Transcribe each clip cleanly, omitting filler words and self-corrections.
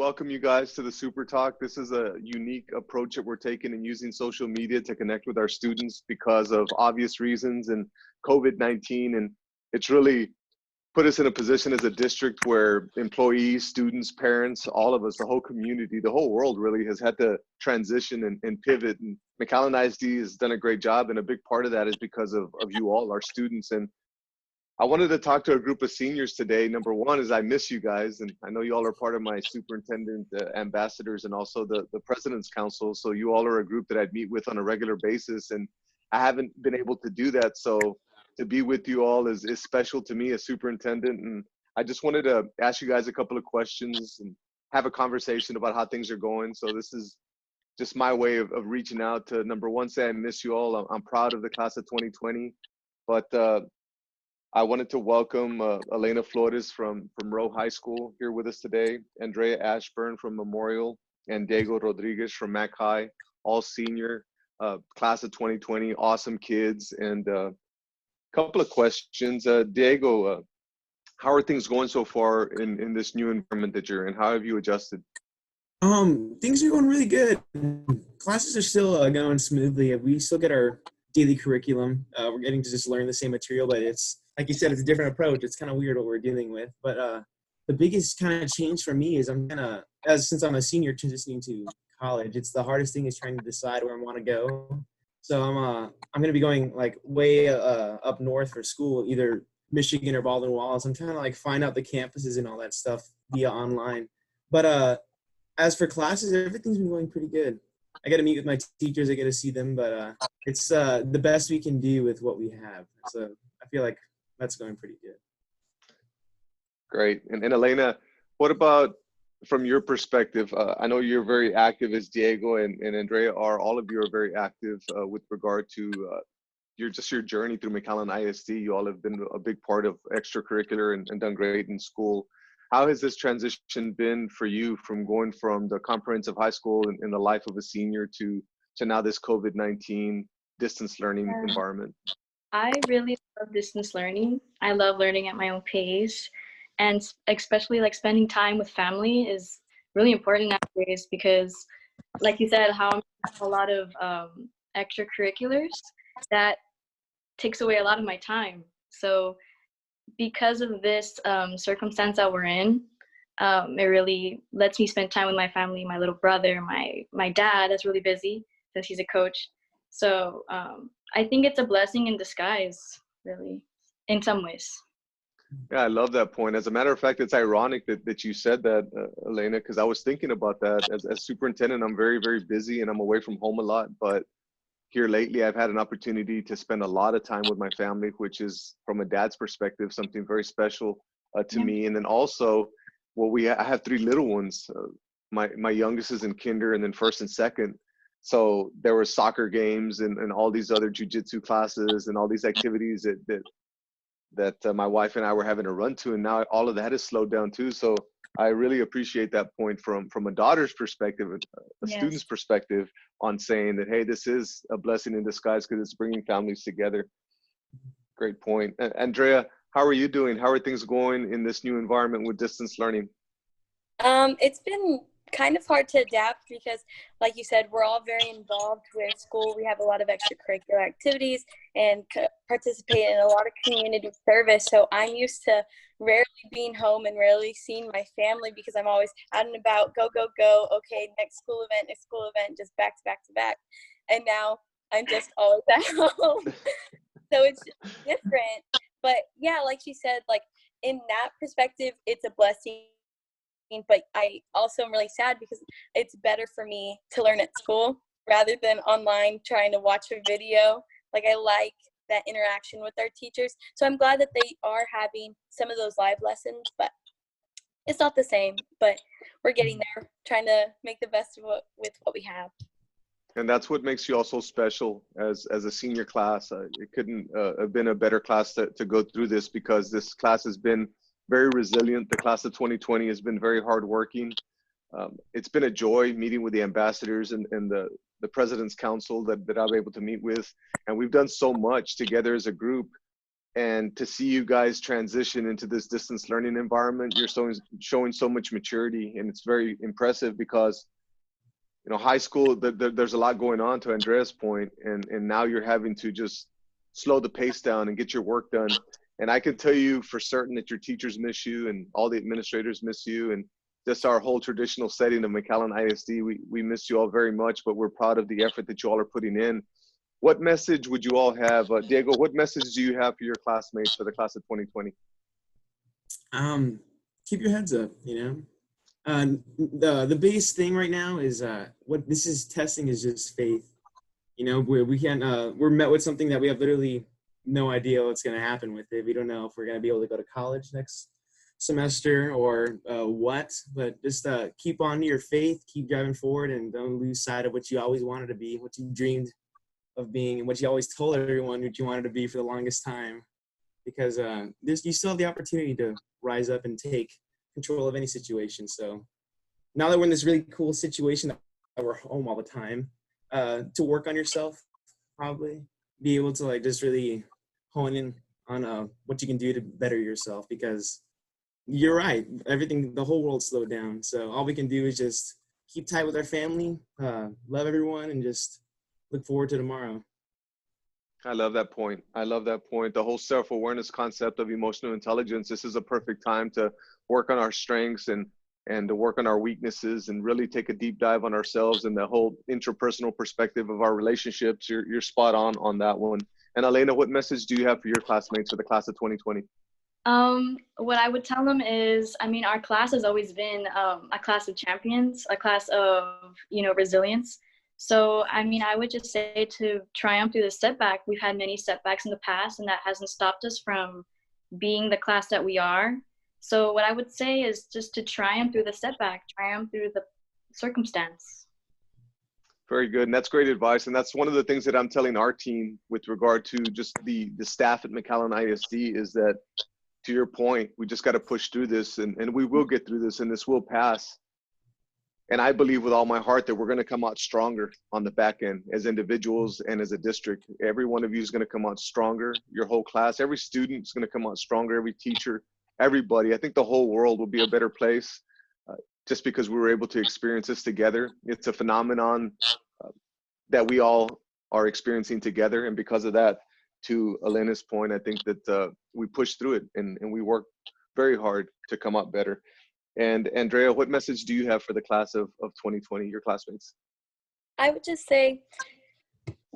welcome you guys to the Super Talk. This is a unique approach that we're taking in using social media to connect with our students because of obvious reasons and COVID-19. And it's really put us in a position as a district where employees, students, parents, all of us, the whole community, the whole world really has had to transition and pivot. And McAllen ISD has done a great job. And a big part of that is because of you all, our students. And I wanted to talk to a group of seniors today. Number one is I miss you guys. And I know you all are part of my superintendent ambassadors and also the President's Council. So you all are a group that I'd meet with on a regular basis. And I haven't been able to do that. So to be with you all is special to me as superintendent. And I just wanted to ask you guys a couple of questions and have a conversation about how things are going. So this is just my way of reaching out to, number one, say I miss you all. I'm proud of the class of 2020. But I wanted to welcome Aleena Flores from Rowe High School here with us today, Andrea Ashburn from Memorial, and Diego Rodriguez from Mac High, all senior, class of 2020, awesome kids. And a couple of questions. Diego, how are things going so far in this new environment that you're in? How have you adjusted? Things are going really good. Classes are still going smoothly. We still get our daily curriculum. We're getting to just learn the same material, but it's, like you said, it's a different approach. It's kind of weird what we're dealing with. But the biggest kind of change for me is since I'm a senior transitioning to college, it's the hardest thing is trying to decide where I want to go. So I'm going to be going like way up north for school, either Michigan or Baldwin Wallace. I'm trying to like find out the campuses and all that stuff via online. But as for classes, everything's been going pretty good. I got to meet with my teachers. I get to see them, but it's the best we can do with what we have. So I feel like that's going pretty good. Great. And Aleena, what about from your perspective? I know you're very active as Diego and Andrea are. All of you are very active with regard to your journey through McAllen ISD. You all have been a big part of extracurricular and done great in school. How has this transition been for you from going from the comprehensive high school in the life of a senior to now this COVID-19 distance learning environment? I really love distance learning. I love learning at my own pace, and especially like spending time with family is really important nowadays because, like you said, how I'm a lot of extracurriculars that takes away a lot of my time. So because of this circumstance that we're in, it really lets me spend time with my family, my little brother, my dad that's really busy since he's a coach. So I think it's a blessing in disguise, really, in some ways. Yeah, I love that point. As a matter of fact, it's ironic that you said that, Aleena, because I was thinking about that. As superintendent, I'm very, very busy and I'm away from home a lot. But here lately, I've had an opportunity to spend a lot of time with my family, which is, from a dad's perspective, something very special to me. And then also, I have 3 little ones. My youngest is in kinder and then first and second. So there were soccer games and all these other jujitsu classes and all these activities that my wife and I were having to run to. And now all of that is slowed down too. So I really appreciate that point from a daughter's perspective, a student's perspective, on saying that, hey, this is a blessing in disguise because it's bringing families together. Great point. Andrea, how are you doing? How are things going in this new environment with distance learning? It's been kind of hard to adapt because, like you said, we're all very involved with school. We have a lot of extracurricular activities and participate in a lot of community service. So I'm used to rarely being home and rarely seeing my family because I'm always out and about, go. Okay, next school event, just back to back to back. And now I'm just always at home. So it's different. But yeah, like she said, like in that perspective, it's a blessing. But I also am really sad because it's better for me to learn at school rather than online trying to watch a video. Like I like that interaction with our teachers. So I'm glad that they are having some of those live lessons, but it's not the same. But we're getting there, trying to make the best of with what we have. And that's what makes you all so special as a senior class. It couldn't have been a better class to go through this because this class has been very resilient. The class of 2020 has been very hardworking. It's been a joy meeting with the ambassadors and the President's Council that I'm able to meet with. And we've done so much together as a group. And to see you guys transition into this distance learning environment, you're showing so much maturity, and it's very impressive because, you know, high school, there's a lot going on, to Andrea's point, and now you're having to just slow the pace down and get your work done. And I can tell you for certain that your teachers miss you and all the administrators miss you, and just our whole traditional setting of McAllen ISD, we miss you all very much, but we're proud of the effort that you all are putting in. What message would you all have, Diego, what message do you have for your classmates for the class of 2020? Keep your heads up, you know. The biggest thing right now is what this is testing is just faith. You know, we can't, we're met with something that we have literally no idea what's going to happen with it. We don't know if we're going to be able to go to college next semester or what, but just keep on to your faith, keep driving forward, and don't lose sight of what you always wanted to be, what you dreamed of being, and what you always told everyone what you wanted to be for the longest time. Because you still have the opportunity to rise up and take control of any situation. So now that we're in this really cool situation that we're home all the time, to work on yourself, probably be able to like just really hone in on what you can do to better yourself, because you're right, the whole world slowed down. So all we can do is just keep tight with our family, love everyone, and just look forward to tomorrow. I love that point. I love that point. The whole self-awareness concept of emotional intelligence. This is a perfect time to work on our strengths and to work on our weaknesses and really take a deep dive on ourselves and the whole interpersonal perspective of our relationships. You're spot on that one. And Aleena, what message do you have for your classmates for the class of 2020? What I would tell them is, I mean, our class has always been a class of champions, a class of, you know, resilience. So, I mean, I would just say to triumph through the setback. We've had many setbacks in the past, and that hasn't stopped us from being the class that we are. So what I would say is just to triumph through the setback, triumph through the circumstance. Very good. And that's great advice. And that's one of the things that I'm telling our team with regard to just the staff at McAllen ISD is that, to your point, we just got to push through this, and we will get through this, and this will pass. And I believe with all my heart that we're going to come out stronger on the back end as individuals and as a district. Every one of you is going to come out stronger. Your whole class, every student is going to come out stronger, every teacher, everybody. I think the whole world will be a better place just because we were able to experience this together. It's a phenomenon that we all are experiencing together. And because of that, to Aleena's point, I think that we pushed through it and we worked very hard to come out better. And Andrea, what message do you have for the class of 2020, your classmates? I would just say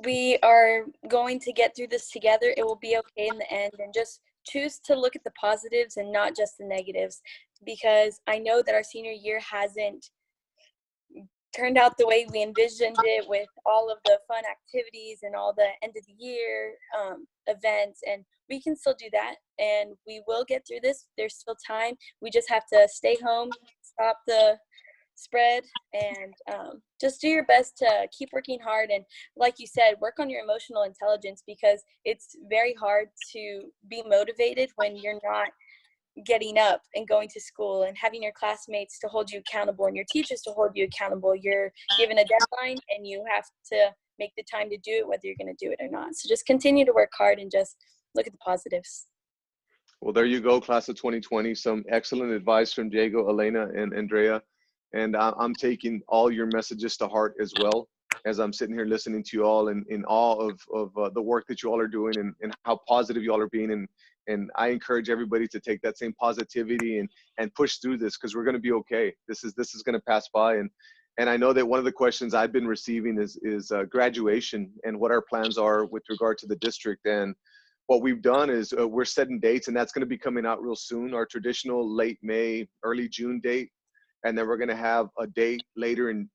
we are going to get through this together. It will be okay in the end, and just choose to look at the positives and not just the negatives, because I know that our senior year hasn't turned out the way we envisioned it, with all of the fun activities and all the end of the year events, and we can still do that, and we will get through this. There's still time. We just have to stay home, stop the spread, and just do your best to keep working hard. And like you said, work on your emotional intelligence, because it's very hard to be motivated when you're not getting up and going to school and having your classmates to hold you accountable and your teachers to hold you accountable. You're given a deadline and you have to make the time to do it, whether you're going to do it or not. So just continue to work hard and just look at the positives. Well, there you go, class of 2020. Some excellent advice from Diego, Aleena, and Andrea. And I'm taking all your messages to heart as well, as I'm sitting here listening to you all in awe of the work that you all are doing and how positive you all are being. And I encourage everybody to take that same positivity and push through this, because we're going to be okay. This is going to pass by. And I know that one of the questions I've been receiving is graduation and what our plans are with regard to the district. And what we've done is we're setting dates, and that's going to be coming out real soon. Our traditional late May, early June date. And then we're going to have a date later in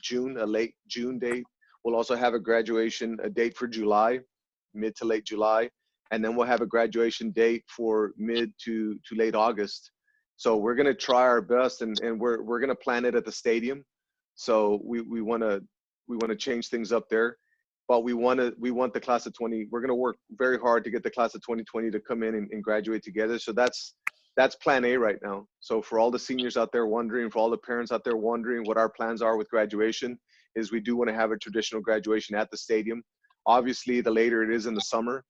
June, a late June date. We'll also have a date for July, mid to late July. And then we'll have a graduation date for mid to late August. So we're going to try our best, and we're going to plan it at the stadium. So we want to change things up there, but we want the class of 20. We're going to work very hard to get the class of 2020 to come in and graduate together. So that's plan A right now. So for all the seniors out there wondering, for all the parents out there wondering what our plans are with graduation, is we do want to have a traditional graduation at the stadium. Obviously, the later it is in the summer,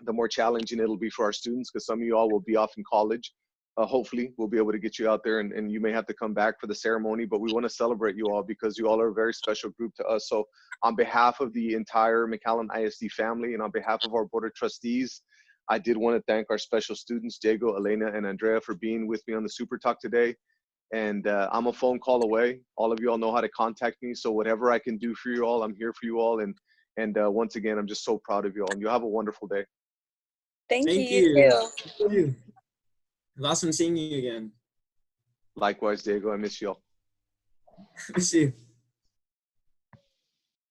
the more challenging it'll be for our students, because some of you all will be off in college. Hopefully we'll be able to get you out there, and you may have to come back for the ceremony, but we want to celebrate you all because you all are a very special group to us. So on behalf of the entire McAllen ISD family and on behalf of our board of trustees, I did want to thank our special students, Diego, Aleena, and Andrea, for being with me on the Super Talk today. And I'm a phone call away. All of you all know how to contact me. So whatever I can do for you all, I'm here for you all. And once again, I'm just so proud of you all, and you have a wonderful day. Thank you. Thank You you. too. Thank you. It was awesome seeing you again. Likewise, Diego, I miss you all. Miss you.